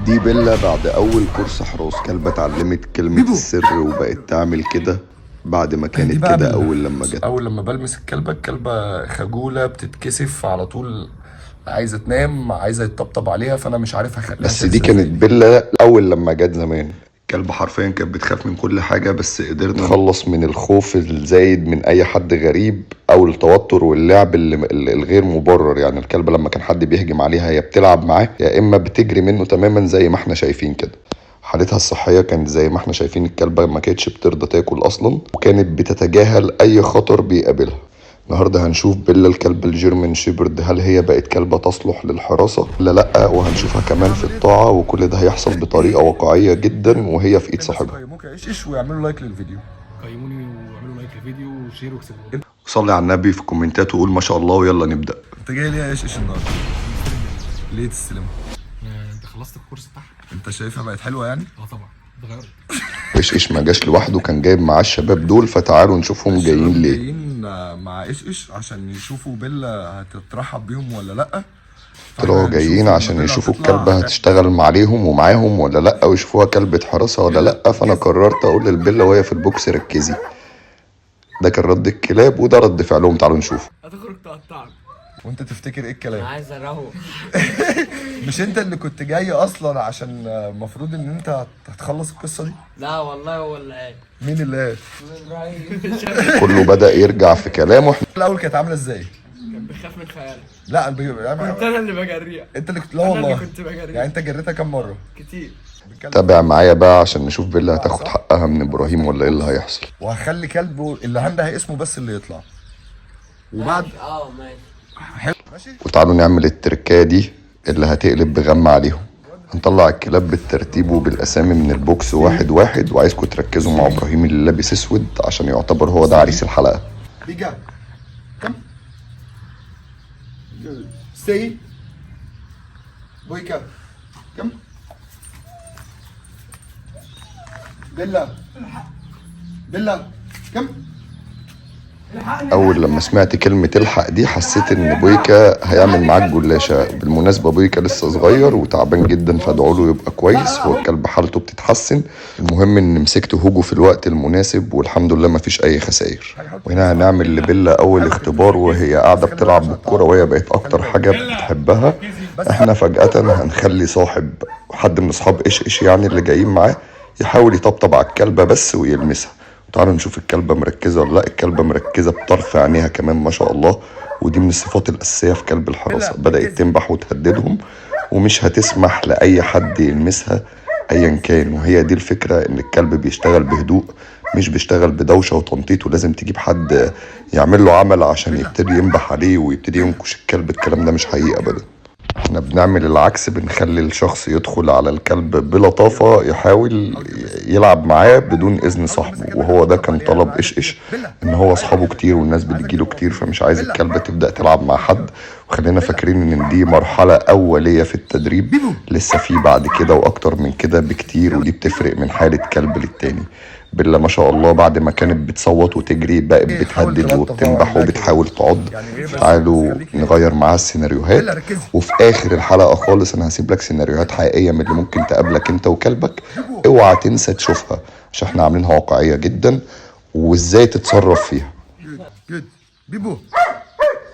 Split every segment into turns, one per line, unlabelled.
دي بيلا بعد أول كورس حراس كلبة اتعلمت كلمة السر وبقت تعمل كده بعد ما
دي
كانت
بقى
كده
بيلا.
أول لما جت.
اول لما بلمس الكلبه خجوله بتتكسف على طول، عايزه تنام، عايزه يتطبطب عليها، فانا مش عارف اخليها
بس دي
سلسه
كانت
ازاي.
بيلا أول لما جت زمان. كلبة حرفيا كانت بتخاف من كل حاجة، بس قدرنا نخلص من الخوف الزايد من أي حد غريب أو التوتر واللعب الغير مبرر. يعني الكلبة لما كان حد بيهجم عليها هي بتلعب معاه يا إما بتجري منه تماما زي ما احنا شايفين كده. حالتها الصحية كانت زي ما احنا شايفين، الكلبة ما كانتش بترضى تاكل أصلا وكانت بتتجاهل أي خطر بيقابلها. النهارده هنشوف بيلا الكلب الجيرمان شيبرد هل هي بقت كلبة تصلح للحراسة ولا لأ، وهنشوفها كمان في الطاعة، وكل ده هيحصل بطريقة واقعية جدا وهي في إيد صاحبها.
قيموك يا ايش ويعملوا لايك للفيديو.
قيموني واعملوا لايك للفيديو وشير واكسبوا.
صلي على النبي في الكومنتات وقول ما شاء الله ويلا نبدأ.
انت جاي ليه يا ايش النهارده؟ ليه تستلم؟
انت خلصت الكورس بتاعها؟
انت شايفها بقت حلوه يعني؟
اه طبعا اتغيرت.
إيش ما جاش لوحده، كان جايب معاه الشباب دول، فتعالوا نشوفهم جايين ليه.
جايين مع ايش عشان يشوفوا بيلا هتترحب بيهم ولا لا.
طلعوا جايين عشان يشوفوا الكلبة هتشتغل عليهم ومعاهم ولا لأ، ويشوفوها كلبة حراسة ولا لأ. فأنا قررت أقول للبيلا وهي في البوكس ركزي. ده كان رد الكلاب وده رد فعلهم، تعالوا نشوف.
هتخرج تقطعك.
وانت تفتكر ايه
انا
الكلام؟
عايز اروح.
مش انت اللي كنت جاي اصلا عشان المفروض ان انت هتخلص القصه دي؟
لا والله هو اللي قال.
مين اللي قال؟
ابراهيم.
كله بدأ يرجع في كلامه.
الاول كانت عامله ازاي؟
كان بيخاف من خيالك.
لا
كنت انا اللي بجريها.
انت اللي كنت، لا
انا
والله
اللي كنت بجريها
يعني انت جريتها كام مره؟
كتير.
تابع معايا بقى عشان نشوف بيلا هتاخد حقها من ابراهيم ولا ايه اللي هيحصل.
وهخلي كلبه اللي عندها اسمه بس اللي يطلع. وبعد
ماشي.
وتعالوا نعمل التركايه دي اللي هتقلب بغم عليهم. هنطلع الكلاب بالترتيب وبالاسامي من البوكس واحد واحد، وعايزكم تركزوا مع ابراهيم اللي لابس اسود عشان يعتبر هو ده عريس الحلقه.
بيجا كم سي بويكا كم بيلا بيلا كم.
اول لما سمعت كلمه الحق دي حسيت ان بويكا هيعمل معاك جلاشه. بالمناسبه بويكا لسه صغير وتعبان جدا، فادعوا له يبقى كويس. هو الكلب حالته بتتحسن، المهم ان مسكت هوجو في الوقت المناسب والحمد لله مفيش اي خسائر. وهنا هنعمل لبيلا اول اختبار وهي قاعده بتلعب بالكوره، وهي بقت اكتر حاجه بتحبها. احنا فجاه هنخلي صاحب حد من اصحاب ايش يعني اللي جايين معاه يحاول يطبطب على الكلبه بس ويلمسها. تعالوا نشوف الكلبة مركزة ولا لا. الكلبة مركزة بطرف عينيها كمان ما شاء الله، ودي من الصفات الأساسية في كلب الحراسة. بدأت تنبح وتهددهم ومش هتسمح لأي حد يلمسها أيا كان. وهي دي الفكرة، إن الكلب بيشتغل بهدوء مش بيشتغل بدوشة وتنطيط، ولازم تجيب حد يعمل له عمل عشان يبتدي ينبح عليه ويبتدي ينكش الكلب. الكلام ده مش حقيقي أبدا. احنا بنعمل العكس، بنخلي الشخص يدخل على الكلب بلطافة يحاول يلعب معاه بدون اذن صاحبه. وهو ده كان طلب ايش ان هو اصحابه كتير والناس بتجيله كتير، فمش عايز الكلبة تبدأ تلعب مع حد. وخلينا فاكرين ان دي مرحلة اولية في التدريب، لسه في بعد كده واكتر من كده بكتير، ودي بتفرق من حالة كلب للتاني. بيلا ما شاء الله بعد ما كانت بتصوت وتجري بقت بتهدد وبتنبح وبتحاول تعض. تعالوا نغير معاها السيناريوهات، وفي اخر الحلقة خالص انا هسيب لك سيناريوهات حقيقية من اللي ممكن تقابلك انت وكلبك. اوعى تنسى تشوفها عشان احنا عاملينها واقعية جدا وازاي تتصرف فيها.
بيبو.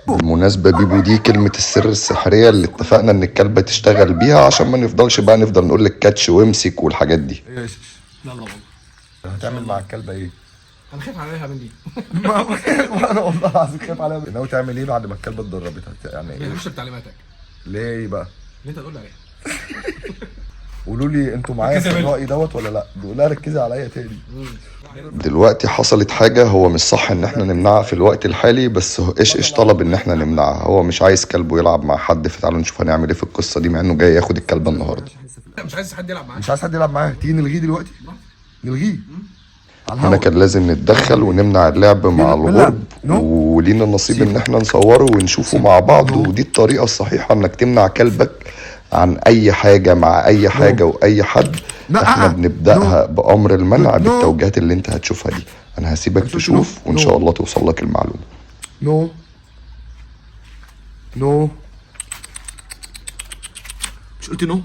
بالمناسبة بيبو دي كلمة السر السحرية اللي اتفقنا ان الكلبة تشتغل بيها عشان ما نفضلش بقى نفضل نقول لك كاتش وامسك والحاجات دي.
ايش
لا والله.
هتعمل مع الكلبة ايه؟
هنخاف عليها من دي.
انا والله العظيم خايف عليها. ناوي تعمل ايه بعد ما الكلبة اتدربت؟ يعني ايه؟
مش بتعليماتك
ليه بقى؟
اللي انت تقول لي عليها.
قولوا لي انتوا معايا في
ركزي
الرأي دوت ولا لا؟ بيقول لها ركزي عليا تاني.
دلوقتي حصلت حاجة هو مش صح ان احنا نمنعها في الوقت الحالي، بس ايش طلب ان احنا نمنعها. هو مش عايز كلبه يلعب مع حد، فتعالوا نشوف هنعمل ايه في القصة دي مع انه جاي ياخد الكلبة النهاردة.
مش عايز حد يلعب معاك.
مش عايز حد يلعب معاه، تيجي نلغيه دلوقتي؟ نلغيه على
هنا
الهوا.
كان لازم نتدخل ونمنع اللعب مع الغرب، ولينا النصيب ان احنا نصوره ونشوفه مع بعض. ودي الطريقة الصحيحة انك تمنع كلبك عن اي حاجة مع اي حاجة واي حد. احنا بنبدأها بأمر المنع بالتوجيهات اللي انت هتشوفها دي. انا هسيبك تشوف وان شاء الله توصل لك المعلومة.
نو نو. مش قلت نو؟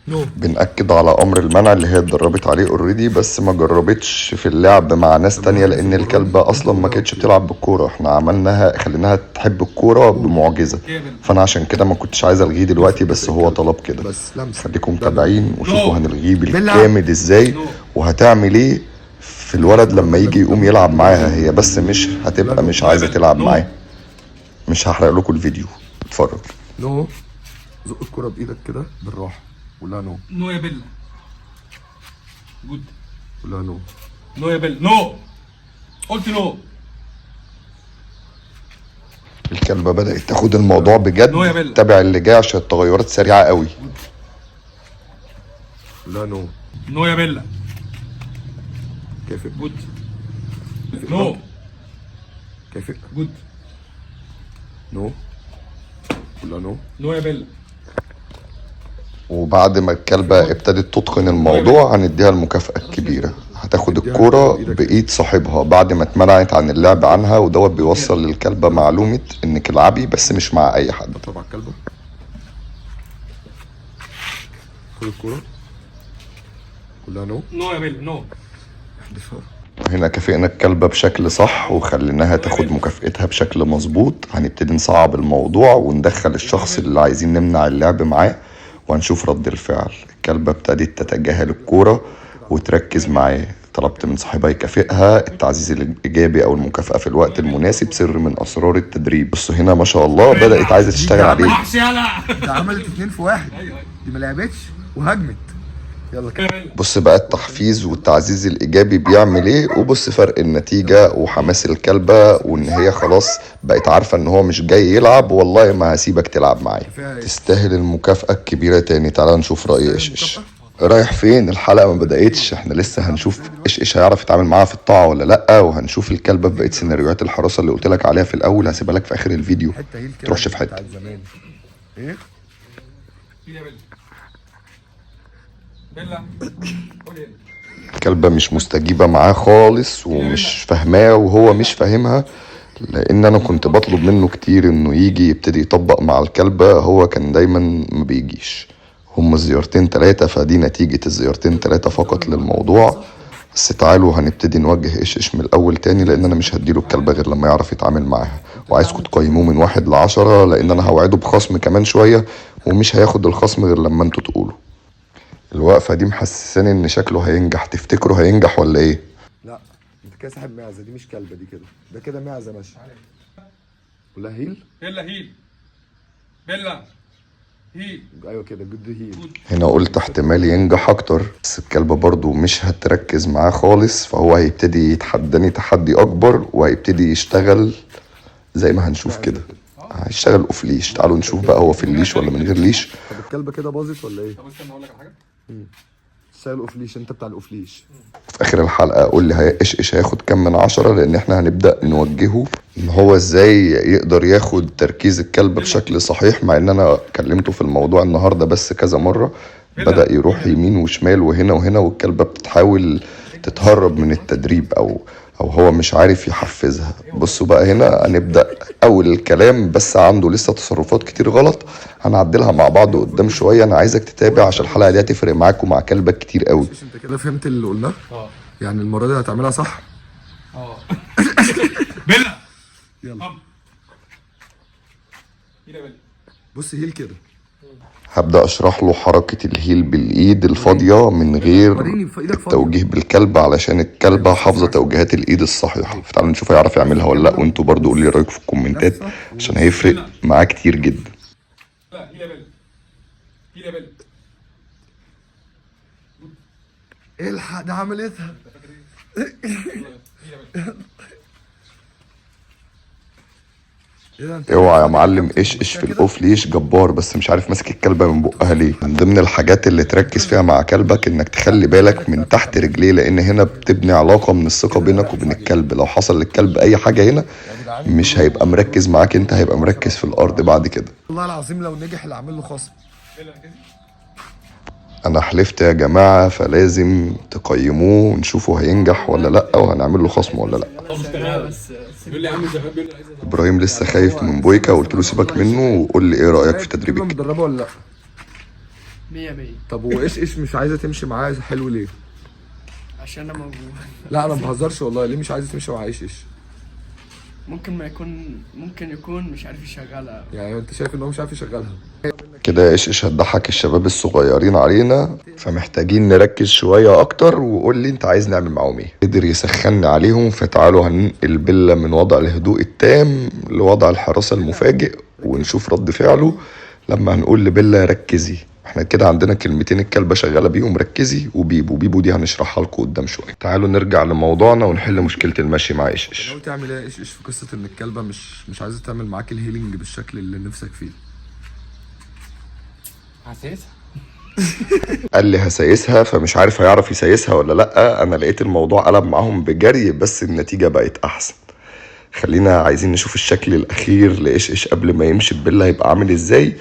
بنأكد على امر المنع اللي هي اتدربت عليه اوريدي، بس ما جربتش في اللعب مع ناس تانية لان الكلبة اصلا ما كانتش بتلعب بالكورة. احنا عملناها خليناها تحب الكورة بمعجزة، فانا عشان كده ما كنتش عايز الغيه دلوقتي، بس هو طلب كده. خليكم متابعين وشوفوا هنلغيه بالجامد ازاي وهتعمل ايه في الولد لما يجي يقوم يلعب معاها. هي بس مش هتبقى مش عايزة تلعب معاه. مش هحرق لكم الفيديو، اتفرج.
نو، زق الكرة بايدك كده بالراحة، ولا نو.
نو يا بيلا. جود.
ولا نو.
نو يا بيلا. نو. قلت نو.
الكلبة بدأت تاخد الموضوع
نو يا
بجد.
بيلا.
تابع اللي جاي عشان التغيرات سريعة قوي.
ولا نو.
نو يا بيلا.
كافئ.
جود. نو.
كافئ.
جود.
نو. ولا نو.
نو يا بيلا.
وبعد ما الكلبة ابتدت تتقن الموضوع هنديها المكافأة الكبيرة. هتاخد الكورة بإيد صاحبها بعد ما اتمنعت عن اللعب عنها، ودوت بيوصل للكلبة معلومة انك العبي بس مش مع اي حد.
طبعا الكلبة. خد الكورة. ولا نو.
نو يا بيلا. نو.
هنا كافئنا الكلبة بشكل صح وخليناها تاخد مكافئتها بشكل مظبوط. هنبتدي نصعب الموضوع وندخل الشخص اللي عايزين نمنع اللعب معاه وهنشوف رد الفعل. الكلبة ابتدت تتجاهل الكورة وتركز معاه. طلبت من صاحبها يكافئها. التعزيز الإيجابي أو المكافأة في الوقت المناسب سر من أسرار التدريب. بصوا هنا ما شاء الله بدأت عايزة تشتغل عليه.
ده عملت 2 في 1. دي ما لعبتش وهجمت. يلا كده.
بص بقى التحفيز والتعزيز الإيجابي بيعمل إيه، وبص فرق النتيجة وحماس الكلبة وإن هي خلاص بقت عارفة إن هو مش جاي يلعب. والله ما هسيبك تلعب معايا. تستاهل المكافأة الكبيرة تاني. تعالى نشوف رأي إيش. رايح فين؟ الحلقة ما بدأتش، احنا لسه هنشوف إيش هيعرف يتعامل معاها في الطاعة ولا لأ، وهنشوف الكلبة بقية سيناريوهات الحراسة اللي قلت لك عليها في الأول. هسيبها لك في آخر الفيديو، تروحش في حتة.
ايه؟
يا بيلا. بيلا. قول يلا.
الكلبة مش مستجيبة معاه خالص ومش فاهماه وهو مش فاهمها، لان انا كنت بطلب منه كتير انه يجي يبتدي يطبق مع الكلبة. هو كان دايما ما بيجيش. هم زيارتين 3، فدي نتيجة الزيارتين 3 فقط للموضوع. بس تعالوا هنبتدي نوجه إيش من الاول تاني، لان انا مش هديله الكلبة غير لما يعرف يتعامل معاها. وعايزكم تقيموه من 1 ل10، لان انا هوعده بخصم كمان شوية ومش هياخد الخصم غير لما انتوا تقولوا. الوقفة دي محسساني ان شكله هينجح. تفتكروا هينجح ولا ايه؟
لا انت كده ساحب معزة. دي مش كلبة، دي كده. ده كده معزة ماشي. ولا هيل.
بيلا هيل. بيلا هيل.
ايوه كده جود هيل.
هنا قلت احتمال ينجح اكتر، بس الكلبة برضو مش هتركز معاه خالص، فهو هيبتدي يتحداني تحدي اكبر وهيبتدي يشتغل زي ما هنشوف كده. هيشتغل اوف ليش. تعالوا نشوف بقى هو في الليش ولا من غير ليش.
طب الكلبة كده باظت ولا ايه؟
طب استنى اقول لك على حاجه.
شايل اوف ليش. انت بتاع الاوف ليش.
في اخر الحلقة قول لي ايش هياخد كام من 10، لان احنا هنبدأ نوجهه ان هو ازاي يقدر ياخد تركيز الكلب بشكل صحيح. مع ان انا كلمته في الموضوع النهاردة بس كذا مرة، بدأ يروح يمين وشمال وهنا وهنا، والكلبة بتحاول تتهرب من التدريب او هو مش عارف يحفزها. بصوا بقى هنا هنبدأ اول الكلام، بس عنده لسه تصرفات كتير غلط هنعدلها مع بعض قدام شوية. انا عايزك تتابع عشان الحلقة دي هتفرق معاك ومع كلبك كتير قوي.
انت كده فهمت اللي قلناه؟ يعني المرة دي هتعملها صح؟
بيلا.
يلا.
هيل يا بيلا.
بص هيل كده.
هبدأ اشرح له حركة الهيل بالايد الفاضية من غير
وريني في ايدك فاضية.
التوجيه بالكلب، علشان الكلبة حافظة توجيهات الايد الصحيحة. فتعالوا نشوف هيعرف يعملها ولا لا، وانتوا برضو قولوا لي رايكم في الكومنتات عشان هيفرق معاه كتير جدا.
لا هيل يا بيلا. هيل يا بيلا.
الحق ده عملتها.
اوعى يا معلم. ايش في الاوف ليش جبار، بس مش عارف ماسك الكلبة من بقها ليه. من ضمن الحاجات اللي تركز فيها مع كلبك انك تخلي بالك من تحت رجليه، لان هنا بتبني علاقة من الثقة بينك وبين الكلب. لو حصل للكلب اي حاجة هنا مش هيبقى مركز معاك انت، هيبقى مركز في الارض بعد كده.
والله العظيم لو نجح اللي عامل له خصم.
انا حلفت يا جماعة، فلازم تقيموه ونشوفوا هينجح ولا لا، وهنعمل له خصم ولا لا.
بيقول لي يا عم شباب. بيقول لي عايز
ابراهيم لسه خايف من بويكا، قلت له سيبك منه وقول لي ايه رايك في تدريب الكلب.
مدربه ولا لا؟
100.
طب وايش مش عايزه تمشي معايا حلو ليه؟
عشان انا موجود.
لا انا ما بهزرش والله، ليه مش عايزه تمشي مع ايش؟
ممكن يكون مش عارف يشغلها.
يعني انت شايف ان هو مش عارف يشغلها؟
كده ايش هتضحك الشباب الصغيرين علينا، فمحتاجين نركز شوية اكتر. وقول لي انت عايز نعمل معاهم ايه. قدر يسخن عليهم، فتعالوا هننقل بيلا من وضع الهدوء التام لوضع الحراسة المفاجئ ونشوف رد فعله لما هنقول لبيلا ركزي. احنا كده عندنا كلمتين الكلبة شغالة بيهم، ركزي وبيبو دي هنشرحها لكم قدام شوية. تعالوا نرجع لموضوعنا ونحل مشكلة المشي مع ايش.
ناوي تعمل ايه ايش في قصه ان الكلبه مش عايزه تعمل معاك الهيلينج بالشكل اللي نفسك فيه؟
حساسها.
قال لي هسايسها، فمش عارف هيعرف يسايسها ولا لا. انا لقيت الموضوع قلب معاهم بجري، بس النتيجة بقت احسن. خلينا عايزين نشوف الشكل الاخير لايش قبل ما يمشي ببيلا هيبقى عامل ازاي.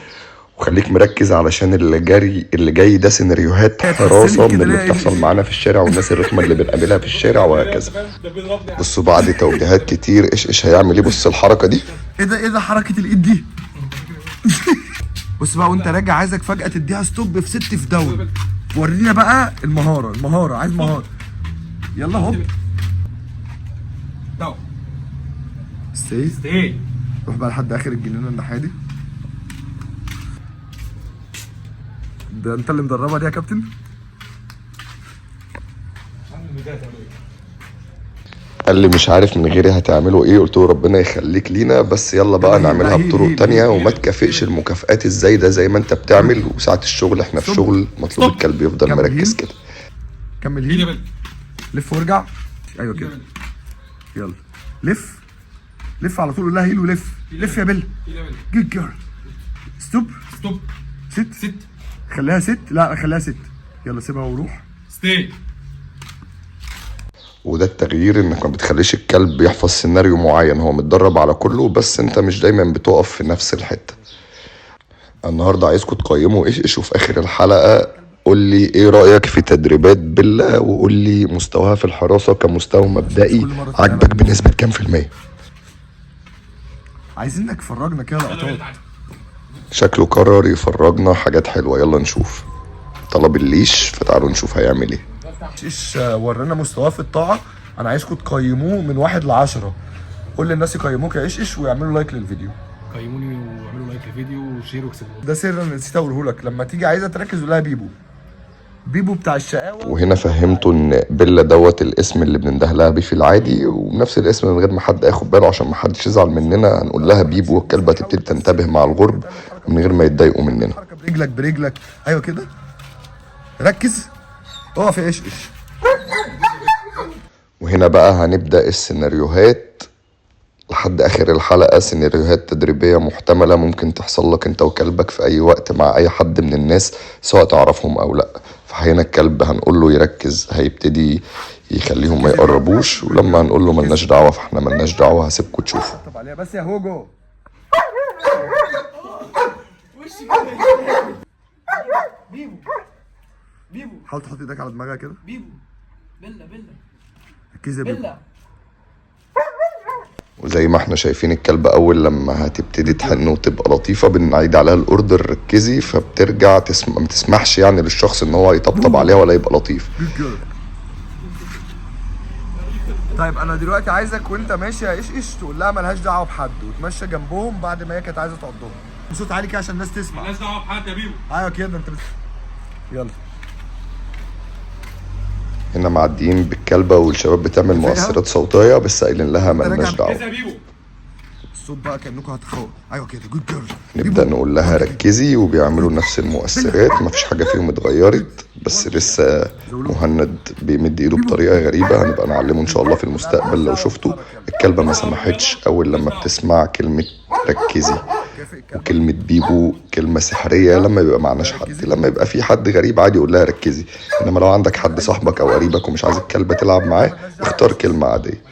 وخليك مركز علشان اللي جاي ده سيناريوهات حراسة من اللي بتحصل معانا في الشارع والناس الرخمة اللي بنقابلها في الشارع وهكذا. بصوا بعد توجيهات كتير ايش هيعمل ايه. بص الحركة دي،
ايه ده حركه الايد دي؟ بص بقى وانت راجع عايزك فجاه تديها ستوب في 6 في داون. ورينا بقى المهاره، عايز مهاره. يلا هوب
داون.
ستي. روح بقى لحد اخر الجنينه الناحيه دي. ده انت اللي مدربها دي يا كابتن؟
قال لي مش عارف من غيري هتعملوا ايه. قلت له ربنا يخليك لينا، بس يلا بقى نعملها بطرق تانية وما تكافئش المكافآت الزايدة زي ما انت بتعمل. وساعة الشغل احنا في شغل مطلوب الكلب يفضل مركز كده.
كمل
هيل يا
هيل.
بيلا.
لف وارجع. ايوه كده. يلا لف على طول. لا هيل ولف. لف يا بيلا.
هيل يا بيلا.
جود جيرل. ستوب. ست. خليها ست. لا خليها ست. يلا سيبها وروح.
ستي.
وده التغيير، انك ما بتخليش الكلب يحفظ سيناريو معين، هو متدرب على كله بس انت مش دايما بتقف في نفس الحتة. النهاردة عايزكم تقيموا ايش وفي اخر الحلقة قول لي ايه رأيك في تدريبات بيلا، وقول لي مستواها في الحراسة كمستوى مبدئي عاجبك بنسبة كام في المية.
عايزينك تفرجنا كده لقطات.
شكله قرر يفرجنا حاجات حلوة، يلا نشوف. طلب الليش، فتعالوا نشوف هيعمل ايه.
ايش ورانا مستواه في الطاعه. انا عايزكم تقيموه من 1 ل10. قول للناس يقيموك يا ايش ويعملوا لايك للفيديو.
قيموني واعملوا لايك للفيديو وشير واكسبوا.
ده سر انا نسيت اقوله لك. لما تيجي عايزه تركز قول لها بيبو بتاع الشقاوه.
وهنا فهمته ان بيلا دوت الاسم اللي بننده لها بيه في العادي، ونفس الاسم من غير ما حد ياخد باله عشان ما حدش يزعل مننا. هنقول لها بيبو، والكلبه تبتدي تنتبه مع الغرب من غير ما يتضايقوا مننا.
حركه برجلك. ايوه كده. ركز. اقف يا ايش.
وهنا بقى هنبدأ السيناريوهات لحد آخر الحلقة. سيناريوهات تدريبية محتملة ممكن تحصل لك انت وكلبك في أي وقت مع أي حد من الناس سواء تعرفهم أو لأ. فهنا الكلب هنقول له يركز هيبتدي يخليهم ما يقربوش، ولما هنقول له ملناش دعوة فاحنا ملناش دعوة، هسيبكم تشوفوا.
طب عليها بس يا هوجو. بيبو حاول تحط ايدك على دماغها كده.
بيلا
ركز يا بيبو.
وزي ما احنا شايفين الكلب أول لما هتبتدي تحن وتبقى لطيفة بنعيد عليها الأوردر ركزي، فبترجع ما تسمحش يعني للشخص ان هو يطبطب عليها ولا يبقى لطيف.
طيب انا دلوقتي عايزك وانت ماشي يا ايش تقول لها ملهاش دعوه بحد، وتمشى جنبهم بعد ما هي كانت عايزه تعضهم بصوت عالي كده عشان الناس تسمع.
مالناش دعوه بحد يا بيبو.
ايوه كده انت يلا.
هنا معديين بالكلبة والشباب بتعمل مؤثرات صوتية بس قايلين لها ملناش دعوة.
يا بيبو.
الصوت بقى كانكم هتخوف. ايوه كده جود جيرل.
نبدأ نقول لها ركزي، وبيعملوا نفس المؤثرات، مفيش حاجة فيهم اتغيرت، بس لسه مهند بيمد ايده بطريقة غريبة. هنبقى نعلمه ان شاء الله في المستقبل. لو شفتوا الكلبة ما سمحتش اول لما بتسمع كلمة ركزي وكلمة بيبو كلمة سحرية لما يبقى معناش حد. لما يبقى في حد غريب عادي يقول لها ركزي، انما لو عندك حد صاحبك او قريبك ومش عايز الكلبة تلعب معاه اختار كلمة عادية.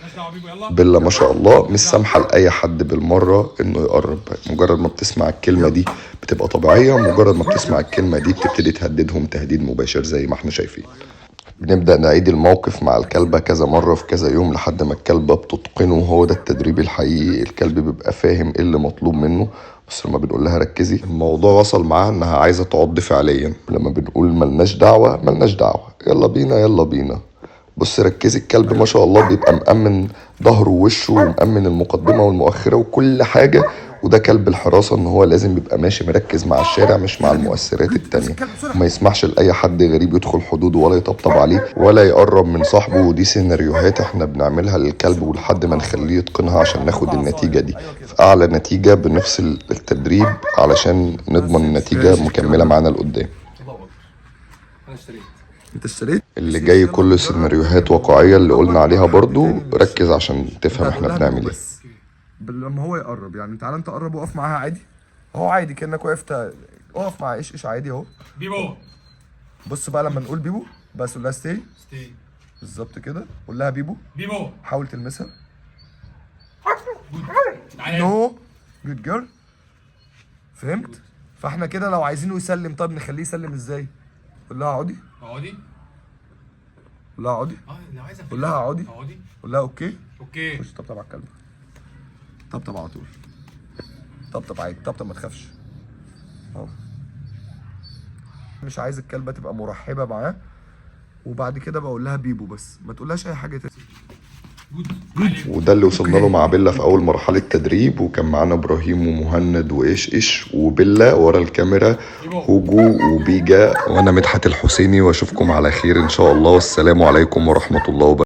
بيلا ما شاء الله مش سامحة لأي حد بالمرة انه يقرب. مجرد ما بتسمع الكلمة دي بتبقى طبيعية، مجرد ما بتسمع الكلمة دي بتبتدي تهددهم تهديد مباشر زي ما احنا شايفين. بنبدأ نعيد الموقف مع الكلبة كذا مرة في كذا يوم لحد ما الكلبة بتتقنه. هو ده التدريب الحقيقي. الكلب بيبقى فاهم ايه اللي مطلوب منه، بس لما بنقول لها ركزي الموضوع وصل معاها انها عايزه تعض فعليا. لما بنقول ملناش دعوه ملناش دعوه، يلا بينا يلا بينا. بص ركزي، الكلب ما شاء الله بيبقى مأمن ظهره ووشه ومأمن المقدمه والمؤخره وكل حاجه، وده كلب الحراسه ان هو لازم يبقى ماشي مركز مع الشارع مش مع المؤثرات التانية. ما يسمحش لاي حد غريب يدخل حدوده ولا يطبطب عليه ولا يقرب من صاحبه. ودي سيناريوهات احنا بنعملها للكلب ولحد ما نخليه يتقنها عشان ناخد النتيجه دي. في اعلى نتيجه بنفصل التدريب علشان نضمن النتيجه مكمله معانا لقدام.
انا اشتريت.
انت اشتريت؟
اللي جاي كله سيناريوهات واقعيه اللي قلنا عليها برضو، ركز عشان تفهم احنا بنعمل ايه.
لما هو يقرب يعني تعالى انت قرب وقف معاها عادي اهو، عادي كانك وقفت، اقف مع ايش عادي اهو.
بيبو.
بص بقى لما نقول بيبو بس قول لها ستي
ستي.
بالظبط كده، قول لها بيبو،
بيبو.
حاول تلمسها.
تعالى.
نو جود جيرل. فهمت؟ فاحنا كده لو عايزينه يسلم، طب نخليه يسلم ازاي؟ قول لها اقعدي،
اقعدي.
قول لها اقعدي،
لو عايزه
قول لها اقعدي،
اقعدي.
قول لها اوكي.
اوكي.
خش طبطب على الكلب، طبطب على طول، طبطب عادي، طبطب ما تخافش اهو. مش عايز الكلبه تبقى مرحبه معاه، وبعد كده بقول لها بيبو بس، ما تقولهاش اي حاجه تاني.
وده اللي وصلنا له مع بيلا في اول مرحله تدريب. وكان معانا ابراهيم ومهند وايش وبيلا ورا الكاميرا هوجو وبيجا، وانا مدحت الحسيني، واشوفكم على خير ان شاء الله، والسلام عليكم ورحمه الله وبركاته.